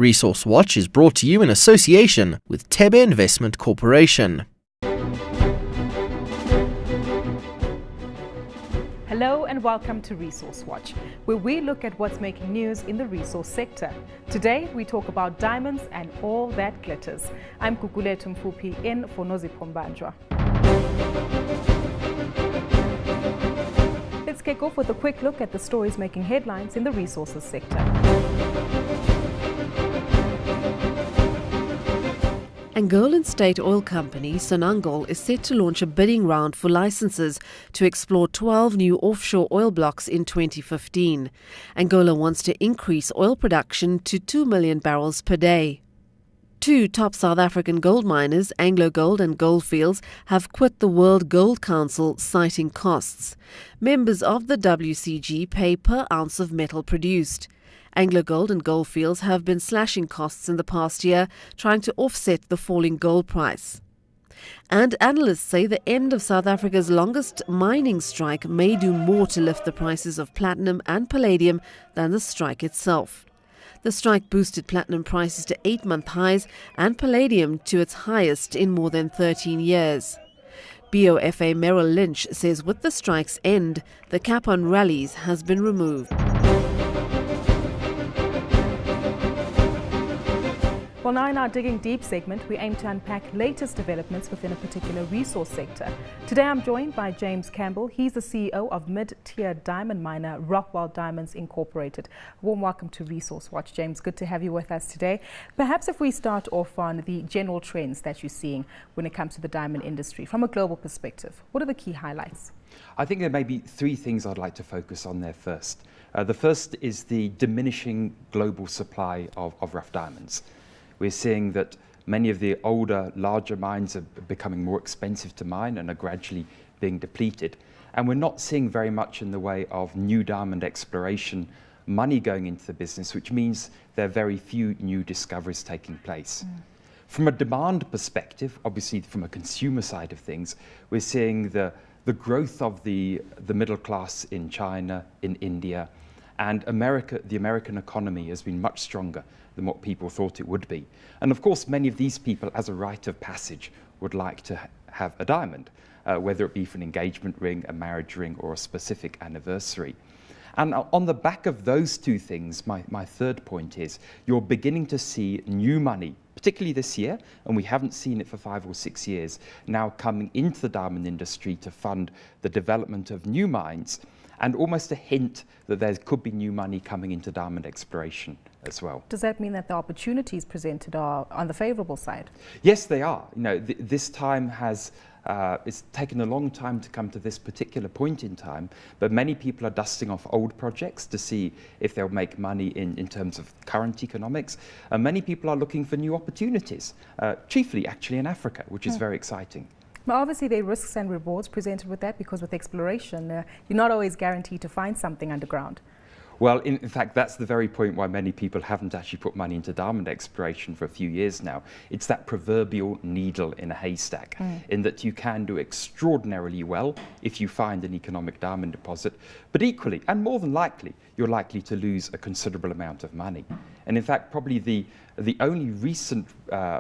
Resource Watch is brought to you in association with Tebe Investment Corporation. Hello and welcome to Resource Watch, where we look at what's making news in the resource sector. Today we talk about diamonds and all that glitters. I'm Gugulethu Mfuphi in for Nozipho Mbanjwa. Let's kick off with a quick look at the stories making headlines in the resources sector. Angolan state oil company Sonangol is set to launch a bidding round for licenses to explore 12 new offshore oil blocks in 2015. Angola wants to increase oil production to 2 million barrels per day. Two top South African gold miners, AngloGold and Gold Fields, have quit the World Gold Council, citing costs. Members of the WCG pay per ounce of metal produced. AngloGold and Gold Fields have been slashing costs in the past year, trying to offset the falling gold price. And analysts say the end of South Africa's longest mining strike may do more to lift the prices of platinum and palladium than the strike itself. The strike boosted platinum prices to 8-month highs and palladium to its highest in more than 13 years. BOFA Merrill Lynch says with the strike's end, the cap on rallies has been removed. Well, now in our Digging Deep segment, we aim to unpack latest developments within a particular resource sector. Today I'm joined by James Campbell. He's the CEO of mid-tier diamond miner Rockwell Diamonds Incorporated. Warm welcome to Resource Watch, James. Good to have you with us today. Perhaps if we start off on the general trends that you're seeing when it comes to the diamond industry from a global perspective, what are the key highlights? I think there may be three things I'd like to focus on there first. The first is the diminishing global supply of rough diamonds. We're seeing that many of the older, larger mines are becoming more expensive to mine and are gradually being depleted. And we're not seeing very much in the way of new diamond exploration money going into the business, which means there are very few new discoveries taking place. From a demand perspective, obviously from a consumer side of things, we're seeing the growth of the middle class in China, in India, and America. The American economy has been much stronger than what people thought it would be. And of course, many of these people, as a rite of passage, would like to have a diamond, whether it be for an engagement ring, a marriage ring, or a specific anniversary. And on the back of those two things, my third point is you're beginning to see new money, particularly this year, and we haven't seen it for 5 or 6 years, now coming into the diamond industry to fund the development of new mines, and almost a hint that there could be new money coming into diamond exploration as well. Does that mean that the opportunities presented are on the favourable side? Yes, they are. You know, this time it's taken a long time to come to this particular point in time, but many people are dusting off old projects to see if they'll make money in terms of current economics. And many people are looking for new opportunities, chiefly actually in Africa, which is very exciting. But obviously there are risks and rewards presented with that, because with exploration, you're not always guaranteed to find something underground. Well, in fact, that's the very point why many people haven't actually put money into diamond exploration for a few years now. It's that proverbial needle in a haystack, in that you can do extraordinarily well if you find an economic diamond deposit, but equally, and more than likely, you're likely to lose a considerable amount of money. And in fact, probably the only recent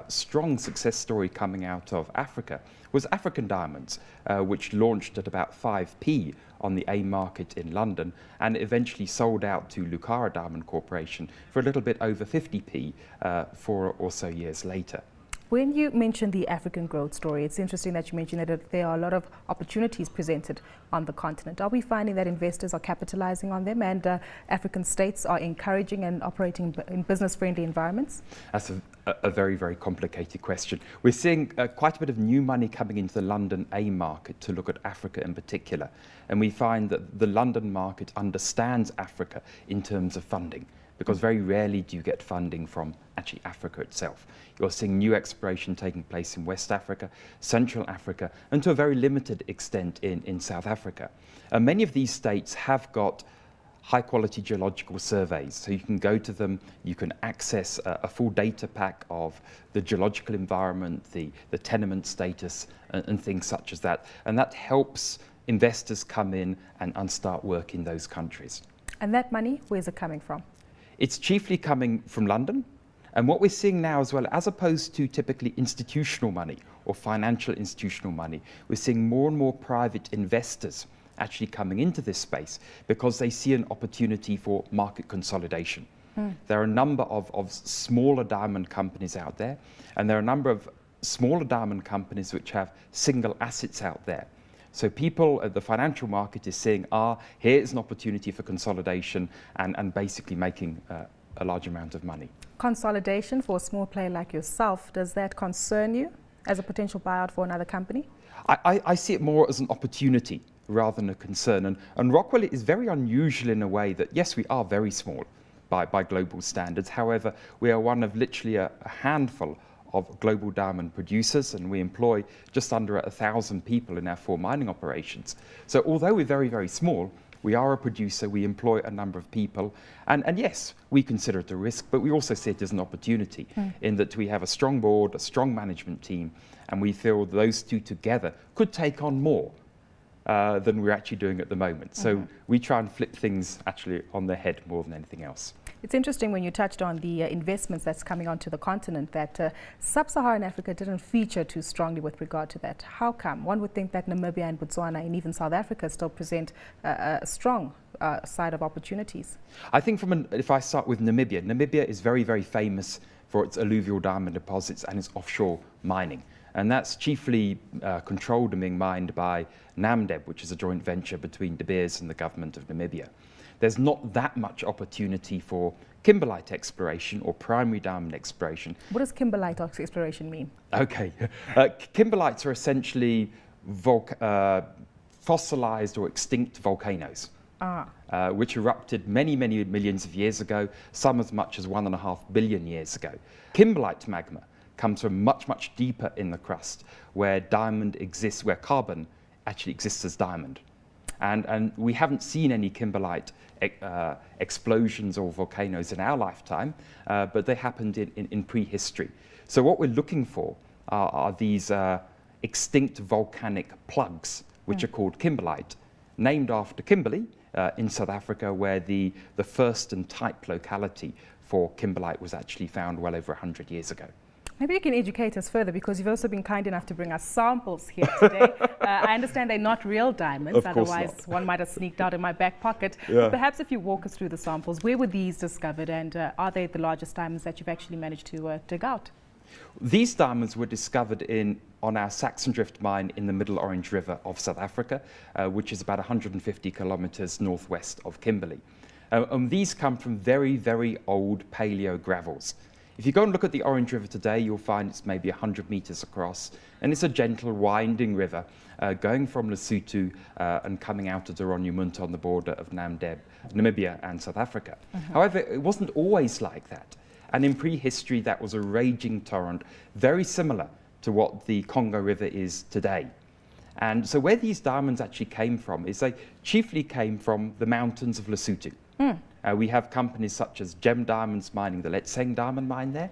strong success story coming out of Africa was African Diamonds, which launched at about 5p on the A market in London and eventually sold out to Lucara Diamond Corporation for a little bit over 50p 4 or so years later. When you mentioned the African growth story, it's interesting that you mentioned that there are a lot of opportunities presented on the continent. Are we finding that investors are capitalizing on them and African states are encouraging and operating in business-friendly environments? That's a very, very complicated question. We're seeing quite a bit of new money coming into the London A market to look at Africa in particular. And we find that the London market understands Africa in terms of funding, because very rarely do you get funding from actually Africa itself. You're seeing new exploration taking place in West Africa, Central Africa, and to a very limited extent in South Africa. Many of these states have got high-quality geological surveys, so you can go to them, you can access a full data pack of the geological environment, the tenement status, and things such as that. And that helps investors come in and start work in those countries. And that money, where's it coming from? It's chiefly coming from London, And what we're seeing now as well, as opposed to typically institutional money or financial institutional money, we're seeing more and more private investors actually coming into this space because they see an opportunity for market consolidation. There are a number of smaller diamond companies out there, and there are a number of smaller diamond companies which have single assets out there. So people at the financial market is saying, here's an opportunity for consolidation and basically making a large amount of money. Consolidation for a small player like yourself, does that concern you as a potential buyout for another company? I see it more as an opportunity rather than a concern. And Rockwell is very unusual in a way that, yes, we are very small by global standards. However, we are one of literally a handful of global diamond producers, and we employ just under 1,000 people in our 4 mining operations. So although we're very, very small, we are a producer, we employ a number of people, and yes, we consider it a risk, but we also see it as an opportunity in that we have a strong board, a strong management team, and we feel those two together could take on more than we're actually doing at the moment. So we try and flip things actually on their head more than anything else. It's interesting when you touched on the investments that's coming onto the continent that sub-Saharan Africa didn't feature too strongly with regard to that. How come? One would think that Namibia and Botswana and even South Africa still present a strong side of opportunities. I think if I start with Namibia, Namibia is very, very famous for its alluvial diamond deposits and its offshore mining. And that's chiefly controlled and being mined by Namdeb, which is a joint venture between De Beers and the government of Namibia. There's not that much opportunity for kimberlite exploration or primary diamond exploration. What does kimberlite exploration mean? Okay. Kimberlites are essentially fossilized or extinct volcanoes, which erupted many, many millions of years ago, some as much as 1.5 billion years ago. Kimberlite magma comes from much, much deeper in the crust, where diamond exists, where carbon actually exists as diamond. And we haven't seen any kimberlite explosions or volcanoes in our lifetime, but they happened in prehistory. So what we're looking for are these extinct volcanic plugs, which are called kimberlite, named after Kimberley in South Africa, where the first and type locality for kimberlite was actually found well over 100 years ago. Maybe you can educate us further, because you've also been kind enough to bring us samples here today. I understand they're not real diamonds, otherwise one might have sneaked out in my back pocket. Yeah. Perhaps if you walk us through the samples, where were these discovered, and are they the largest diamonds that you've actually managed to dig out? These diamonds were discovered on our Saxon Drift mine in the Middle Orange River of South Africa, which is about 150 kilometers northwest of Kimberley. These come from very, very old paleo gravels. If you go and look at the Orange River today, you'll find it's maybe 100 meters across, and it's a gentle, winding river going from Lesotho and coming out of Doronyumuntu on the border of Namibia and South Africa. However, it wasn't always like that. And in prehistory, that was a raging torrent, very similar to what the Congo River is today. And so where these diamonds actually came from is they chiefly came from the mountains of Lesotho. We have companies such as Gem Diamonds mining the Letseng diamond mine there.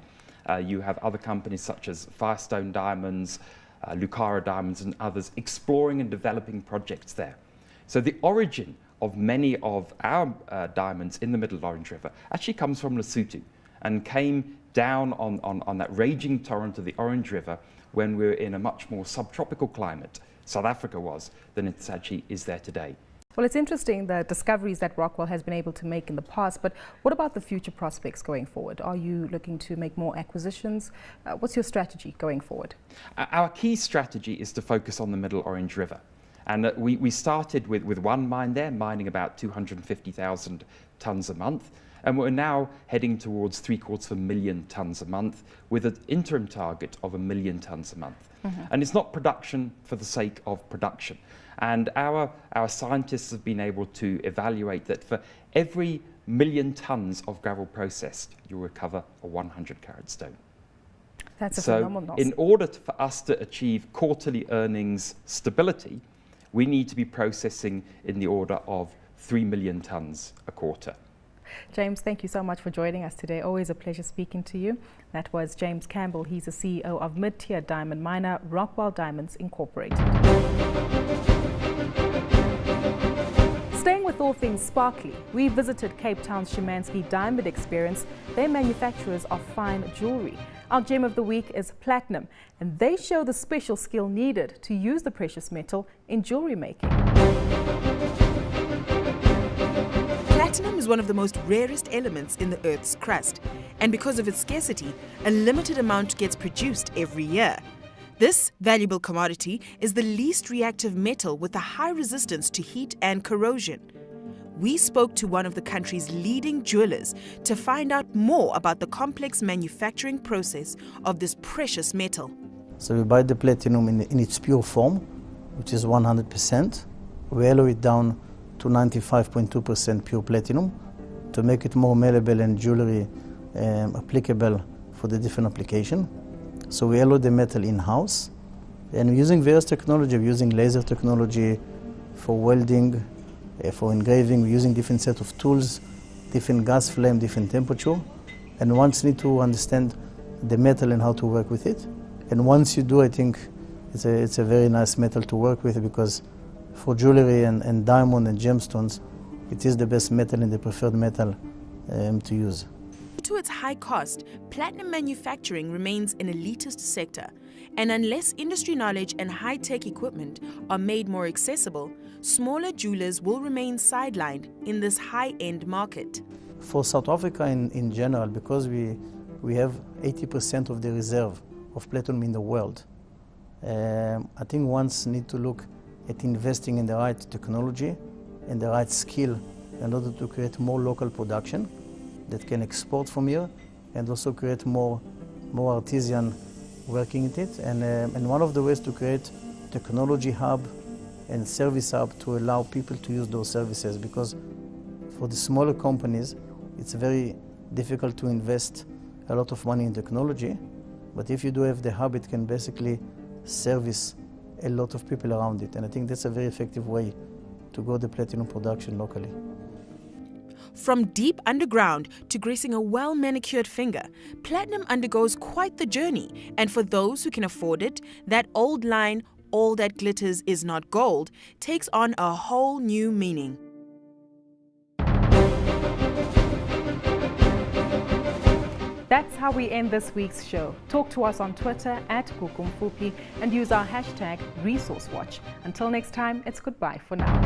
You have other companies such as Firestone Diamonds, Lucara Diamonds and others exploring and developing projects there. So the origin of many of our diamonds in the Middle Orange River actually comes from Lesotho and came down on that raging torrent of the Orange River when we were in a much more subtropical climate, South Africa was, than it actually is there today. Well, it's interesting, the discoveries that Rockwell has been able to make in the past, but what about the future prospects going forward? Are you looking to make more acquisitions? What's your strategy going forward? Our key strategy is to focus on the Middle Orange River. And we started with one mine there, mining about 250,000 tonnes a month. And we're now heading towards 750,000 tonnes a month with an interim target of 1 million tonnes a month. And it's not production for the sake of production. And our scientists have been able to evaluate that for every 1 million tonnes of gravel processed, you'll recover a 100-carat stone. That's a phenomenal. So in order for us to achieve quarterly earnings stability, we need to be processing in the order of 3 million tonnes a quarter. James, thank you so much for joining us today. Always a pleasure speaking to you. That was James Campbell. He's the CEO of mid-tier diamond miner Rockwell Diamonds Incorporated. Staying with all all things sparkly, we visited Cape Town's Szymanski Diamond Experience. They're manufacturers of fine jewelry. Our gem of the week is platinum, and they show the special skill needed to use the precious metal in jewelry making. Platinum is one of the most rarest elements in the Earth's crust, and because of its scarcity, a limited amount gets produced every year. This valuable commodity is the least reactive metal with a high resistance to heat and corrosion. We spoke to one of the country's leading jewelers to find out more about the complex manufacturing process of this precious metal. So we buy the platinum in its pure form, which is 100%. We allow it down to 95.2% pure platinum to make it more malleable and jewelry applicable for the different application. So we allow the metal in-house, and we're using various technology. We're using laser technology for welding, for engraving. We're using different set of tools, different gas flame, different temperature. And once you need to understand the metal and how to work with it. And once you do, I think it's a very nice metal to work with, because for jewelry and diamond and gemstones, it is the best metal and the preferred metal to use. Due to its high cost, platinum manufacturing remains an elitist sector, and unless industry knowledge and high-tech equipment are made more accessible, smaller jewelers will remain sidelined in this high-end market. For South Africa in general, because we have 80% of the reserve of platinum in the world, I think ones need to look at investing in the right technology and the right skill in order to create more local production that can export from here, and also create more artisan working in it. And one of the ways to create technology hub and service hub to allow people to use those services, because for the smaller companies, it's very difficult to invest a lot of money in technology. But if you do have the hub, it can basically service a lot of people around it. And I think that's a very effective way to grow the platinum production locally. From deep underground to gracing a well-manicured finger, platinum undergoes quite the journey. And for those who can afford it, that old line, "All that glitters is not gold," takes on a whole new meaning. That's how we end this week's show. Talk to us on Twitter @Mfuphi and use our hashtag ResourceWatch. Until next time, it's goodbye for now.